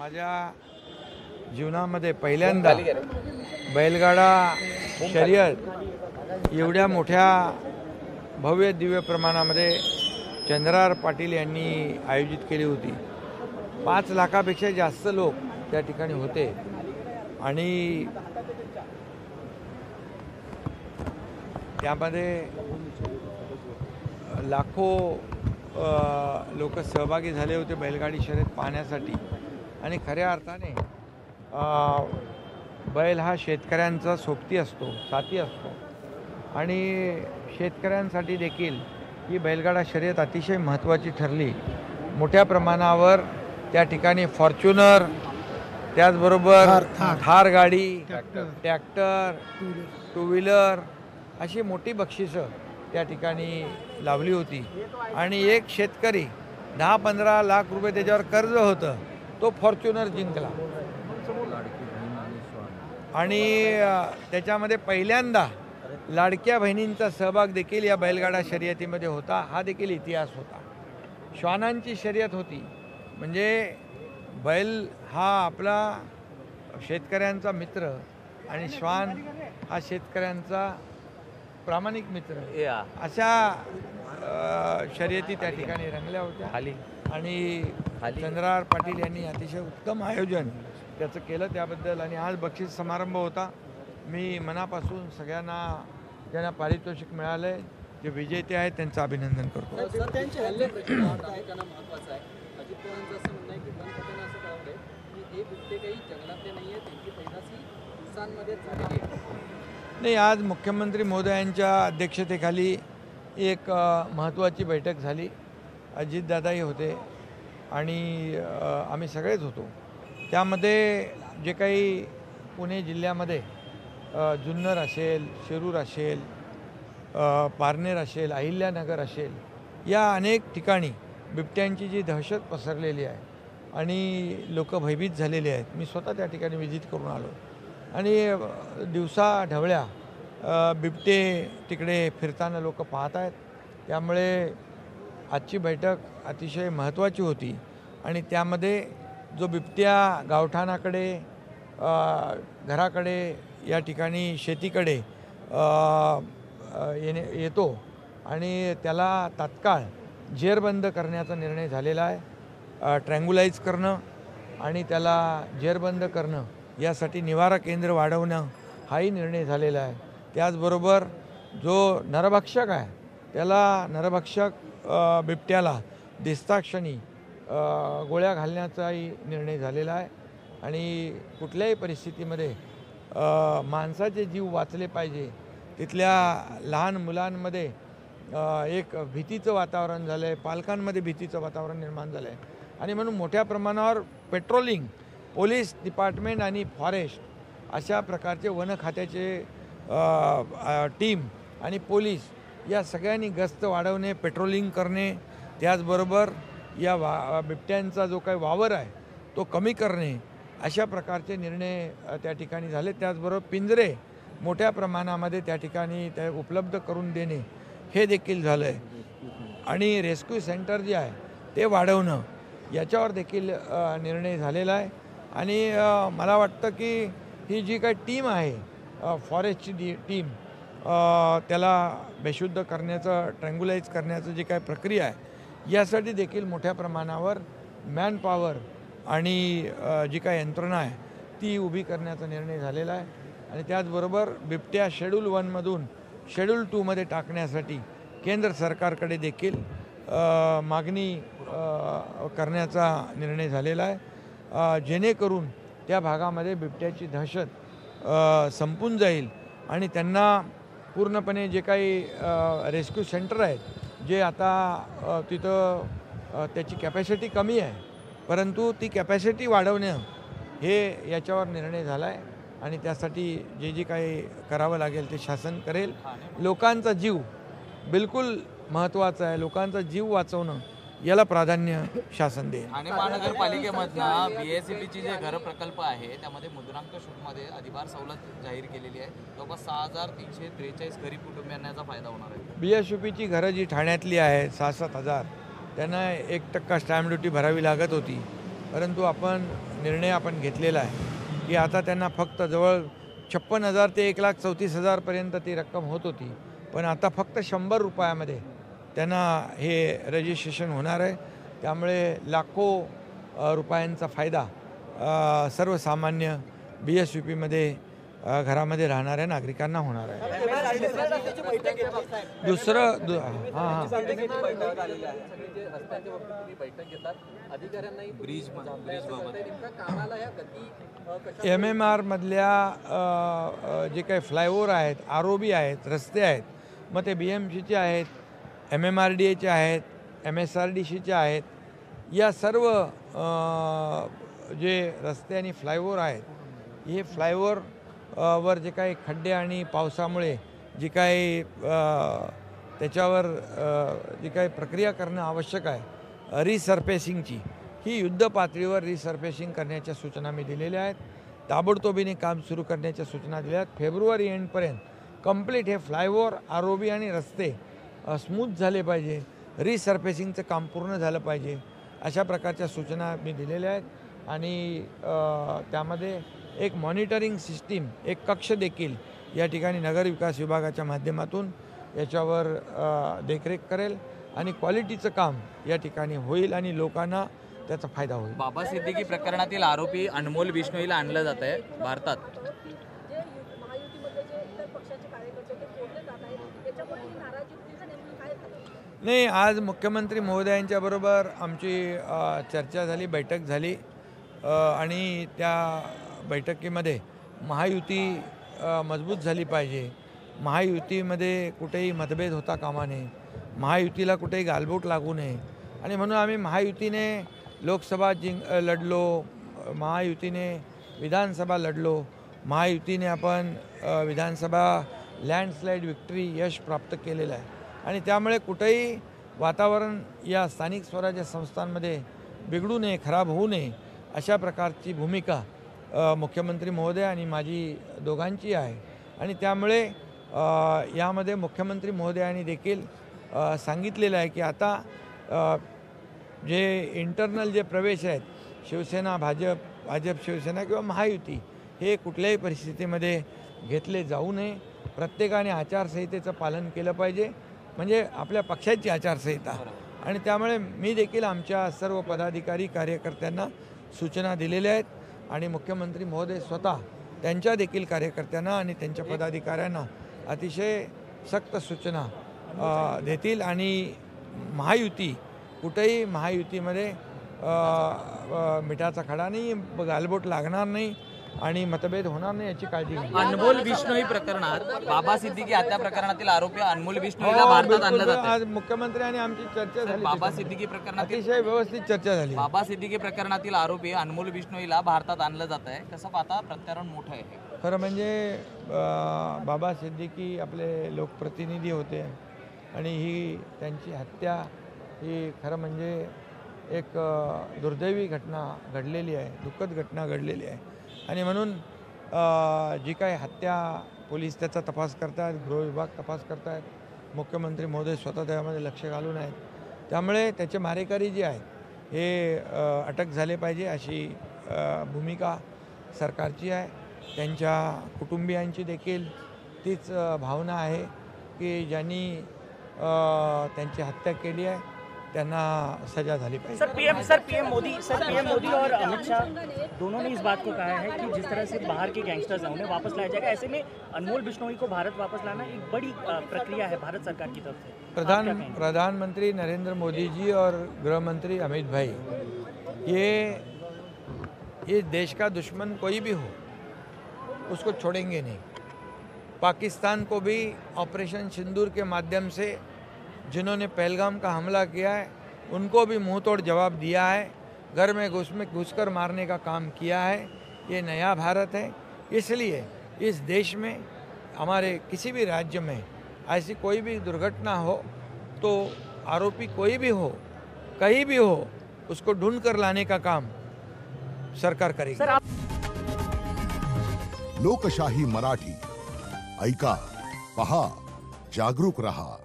माझ्या जीवनामध्ये पहिल्यांदा बैलगाडा शर्यत एवढ्या मोठ्या भव्य दिव्य प्रमाणामध्ये चंद्रार पाटील यांनी आयोजित केली होती। 5 लाखापेक्षा जास्त लोक त्या ठिकाणी होते आणि त्यामध्ये लाखो लोक सहभागी झाले होते बैलगाडी शर्यत पाहण्यासाठी। आणि खऱ्या अर्थाने बैल हा शेतकऱ्यांचा सोबती असतो, साथी असतो आणि शेतकऱ्यांसाठी देखील ही बैलगाडा शर्यत अतिशय महत्त्वाची ठरली। मोठ्या प्रमाणावर त्या ठिकाणी फॉर्च्युनर, त्याचबरोबर थार गाडी, ट्रॅक्टर, टू व्हीलर अशी मोठी बक्षिसं त्या ठिकाणी लावली होती। आणि एक शेतकरी 10-15 लाख रुपये त्याच्यावर कर्ज होतं, तो फॉर्च्युनर जिंकला। आणि त्याच्यामध्ये पहिल्यांदा लाडक्या बहिणींचा सहभाग देखील या बैलगाडा शर्यतीमध्ये होता। हा देखील इतिहास होता। श्वानांची शर्यत होती, म्हणजे बैल हा आपला शेतकऱ्यांचा मित्र आणि श्वान हा शेतकऱ्यांचा प्रामाणिक मित्र, अशा शर्यती त्या ठिकाणी रंगल्या होत्या। आणि चंद्रार पाटील यांनी अतिशय उत्तम आयोजन त्याचं केलं त्याबद्दल। आणि आज बक्षीस समारंभ होता। मी मनापासून सगळ्यांना ज्यांना पारितोषिक मिळाले, जे विजेते आहेत, त्यांचं अभिनंदन करतो। नाही, आज मुख्यमंत्री महोदयांच्या अध्यक्षतेखाली एक महत्त्वाची बैठक झाली। अजितदादाही होते आणि आम्ही सगळेच होतो। त्यामध्ये जे काही पुणे जिल्ह्यामध्ये जुन्नर असेल, शिरूर असेल, पारनेर असेल, अहिल्यानगर असेल, या अनेक ठिकाणी बिबट्यांची जी दहशत पसरलेली आहे आणि लोक भयभीत झालेले आहेत। मी स्वतः त्या ठिकाणी व्हिजिट करून आलो आणि दिवसा ढवळ्या बिबटे तिकडे फिरताना लोक पाहत आहेत। त्यामुळे आजची बैठक अतिशय महत्त्वाची होती आणि त्यामध्ये जो बिबट्या गावठाणाकडे, घराकडे, या ठिकाणी शेतीकडे येतो आणि त्याला तात्काळ जेरबंद करण्याचा निर्णय झालेला आहे। ट्रँग्युलाइज करणं आणि त्याला जेरबंद करणं, यासाठी निवारा केंद्र वाढवणं हाही निर्णय झालेला आहे। त्याचबरोबर जो नरभक्षक आहे त्याला, नरभक्षक बिबट्याला दिसताक्षणी गोळ्या घालण्याचाही निर्णय झालेला आहे। आणि कुठल्याही परिस्थितीमध्ये माणसाचे जीव वाचले पाहिजे। तिथल्या लहान मुलांमध्ये एक भीतीचं वातावरण झालं आहे, पालकांमध्ये भीतीचं वातावरण निर्माण झालं आहे आणि म्हणून मोठ्या प्रमाणावर पेट्रोलिंग, पोलीस डिपार्टमेंट आणि फॉरेस्ट अशा प्रकारचे वन खात्याचे टीम आणि पोलीस या सगळ्यांनी गस्त वाढवणे, पेट्रोलिंग करणे, त्याचबरोबर या बिबट्यांचा जो काही वावर आहे तो कमी करणे, अशा प्रकारचे निर्णय त्या ठिकाणी झाले। त्याचबरोबर पिंजरे मोठ्या प्रमाणामध्ये त्या ठिकाणी ते उपलब्ध करून देणे हे देखील झालं आहे। आणि रेस्क्यू सेंटर जे आहे ते वाढवणं, याच्यावर देखील निर्णय झालेला आहे। आणि मला वाटतं की ही जी काही टीम आहे, फॉरेस्टची टीम, त्याला बेशुद्ध करण्याचं, ट्रँग्युलाइज करण्याचं जी काही प्रक्रिया आहे, यासाठी देखील मोठ्या प्रमाणावर मॅनपॉवर आणि जी काही यंत्रणा आहे ती उभी करण्याचा निर्णय झालेला आहे। आणि त्याचबरोबर बिबट्या शेड्यूल 1मधून शेड्यूल 2मध्ये टाकण्यासाठी केंद्र सरकारकडे देखील मागणी करण्याचा निर्णय झालेला आहे, जेणेकरून त्या भागामध्ये बिबट्याची दहशत संपून जाईल आणि त्यांना पूर्णपणे जे काही रेस्क्यू सेंटर आहेत, जे आता तिथं त्याची कॅपॅसिटी कमी आहे, परंतु ती कॅपॅसिटी वाढवणं हे याच्यावर निर्णय झाला आहे। आणि त्यासाठी जे काही करावं लागेल ते शासन करेल। लोकांचा जीव बिलकुल महत्त्वाचा आहे, लोकांचा जीव वाचवणं याला प्राधान्य शासन देईल। ठाणे महानगरपालिकेमधनं BSEPची जे घर प्रकल्प आहे त्यामध्ये मुद्रांक शुल्कमध्ये अधिभार सवलत जाहीर केलेली आहे। जवळपास 6,343 गरीब कुटुंबियांना याचा फायदा होणार आहे। BSEPची घरं जी ठाण्यातली आहेत 6-7 हजार, त्यांना 1% स्टॅम्प ड्युटी भरावी लागत होती, परंतु आपण निर्णय आपण घेतलेला आहे की आता त्यांना फक्त जवळ 56,000 ते 1,34,000पर्यंत ती रक्कम होत होती, पण आता फक्त 100 रुपयामध्ये त्यांना हे रजिस्ट्रेशन होणार आहे. त्यामुळे लाखो रुपयांचा फायदा सर्वसामान्य BSVPमध्ये घरामध्ये राहणाऱ्या नागरिकांना होणार आहे. MMR मधल्या जे काही फ्लायओव्हर आहेत, ROB आहेत, रस्ते आहेत, मग ते BMCचे आहेत, MMRDAचे आहेत, MSRDCचे आहेत, या सर्व जे रस्ते आणि फ्लायओव्हर आहेत, हे फ्लायओव्हर वर जे काही खड्डे आणि पावसामुळे जी काही त्याच्यावर जी काही प्रक्रिया करणं आवश्यक आहे रिसर्फेसिंगची, ही युद्ध पातळीवर रिसर्फेसिंग करण्याच्या सूचना मी दिलेल्या आहेत. ताबडतोबीने काम सुरू करण्याच्या सूचना दिल्या आहेत. फेब्रुवारी एंडपर्यंत कंप्लीट हे फ्लायओव्हर, ROB आणि रस्ते स्मूथ झाले पाहिजे, रिसर्फेसिंगचं काम पूर्ण झालं पाहिजे, अशा प्रकारच्या सूचना मी दिलेल्या आहेत. आणि त्यामध्ये एक मॉनिटरिंग सिस्टीम, एक कक्ष देखील या ठिकाणी नगरविकास विभागाच्या माध्यमातून याच्यावर देखरेख करेल आणि क्वालिटीचं काम या ठिकाणी होईल आणि लोकांना त्याचा फायदा होईल. बाबा सिद्दीकी प्रकरणातील आरोपी अनमोल बिश्नोईला आणलं जात आहे भारतात. नाही, आज मुख्यमंत्री महोदयांच्याबरोबर आमची चर्चा झाली, बैठक झाली आणि त्या बैठकीमध्ये महायुती मजबूत झाली पाहिजे. महायुतीमध्ये कुठेही मतभेद होता कामा नये, महायुतीला कुठेही गालबोट लागू नये आणि म्हणून आम्ही महायुतीने लोकसभा लढलो, महायुतीने विधानसभा लढलो, महायुतीने आपण विधानसभा लँडस्लाईड विक्ट्री यश प्राप्त केलेलं आहे आणि त्यामुळे कुठेही वातावरण या स्थानिक स्वराज्य संस्थांमध्ये बिघडू नये, खराब होऊ नये, अशा प्रकारची भूमिका मुख्यमंत्री महोदय आणि माझी दोघांची आहे. आणि त्यामुळे यामध्ये मुख्यमंत्री महोदयांनी देखील सांगितलेलं आहे की आता जे इंटरनल जे प्रवेश आहेत, शिवसेना भाजप शिवसेना किंवा महायुती, हे कुठल्याही परिस्थितीमध्ये घेतले जाऊ नये. प्रत्येकाने आचारसंहितेचं पालन केलं पाहिजे, म्हणजे आपल्या पक्षाची आचारसंहिता. आणि त्यामुळे मी देखील आमच्या सर्व पदाधिकारी कार्यकर्त्यांना सूचना दिलेल्या आहेत आणि मुख्यमंत्री महोदय स्वतः त्यांच्या देखील कार्यकर्त्यांना आणि त्यांच्या पदाधिकाऱ्यांना अतिशय सक्त सूचना देतील आणि महायुती कुठेही महायुतीमध्ये मिठाचा खडा नाही, गालबोट लागणार नाही आणि मतभेद होणार नाही याची काळजी घ्या. अनमोल बिश्नोई प्रकरणात बाबा सिद्दीकी हत्या प्रकरणातील आरोपी अनमोल बिश्नोईला भारतात आणलं जातं. आज मुख्यमंत्री आणि आमची चर्चा झाली, बाबा सिद्दीकी प्रकरणातील अतिशय व्यवस्थित चर्चा झाली. बाबा सिद्दीकी प्रकरणातील आरोपी अनमोल बिश्नोईला भारतात आणलं जात आहे, कसं पाहता प्रत्यारोप मोठं आहे? खरं म्हणजे बाबा सिद्दीकी आपले लोकप्रतिनिधी होते आणि ही त्यांची हत्या ही खरं म्हणजे एक दुर्दैवी घटना घडलेली आहे, दुःखद घटना घडलेली आहे. आणि म्हणून जी काही हत्या, पोलीस त्याचा तपास करतात, गृह विभाग तपास करतात, मुख्यमंत्री महोदय स्वतः त्यामध्ये लक्ष घालून आहेत. त्यामुळे त्याचे मारेकरी जे आहेत हे अटक झाले पाहिजे अशी भूमिका सरकारची आहे. त्यांच्या कुटुंबियांची देखील तीच भावना आहे की ज्यांनी त्यांची हत्या केली आहे त्यांना सजा झाली पाहिजे. सर पीएम मोदी और अमित शाह दोनों ने इस बात को कहा है कि जिस तरह से बाहर के गैंगस्टर्स हैं उन्हें वापस लाया जाएगा. ऐसे में अनमोल बिश्नोई को भारत वापस लाना एक बड़ी प्रक्रिया है भारत सरकार की तरफ से. प्रधानमंत्री नरेंद्र मोदी जी और गृह मंत्री अमित भाई, ये देश का दुश्मन कोई भी हो उसको छोड़ेंगे नहीं. पाकिस्तान को भी ऑपरेशन सिंदूर के माध्यम से जिन्होंने पहलगाम का हमला किया है उनको भी मुंह तोड़ जवाब दिया है, घर में घुसकर मारने का काम किया है. ये नया भारत है, इसलिए इस देश में हमारे किसी भी राज्य में ऐसी कोई भी दुर्घटना हो तो आरोपी कोई भी हो, कहीं भी हो, उसको ढूंढ कर लाने का काम सरकार करेगी. लोकशाही मराठी ऐका, पहा, जागरूक रहा.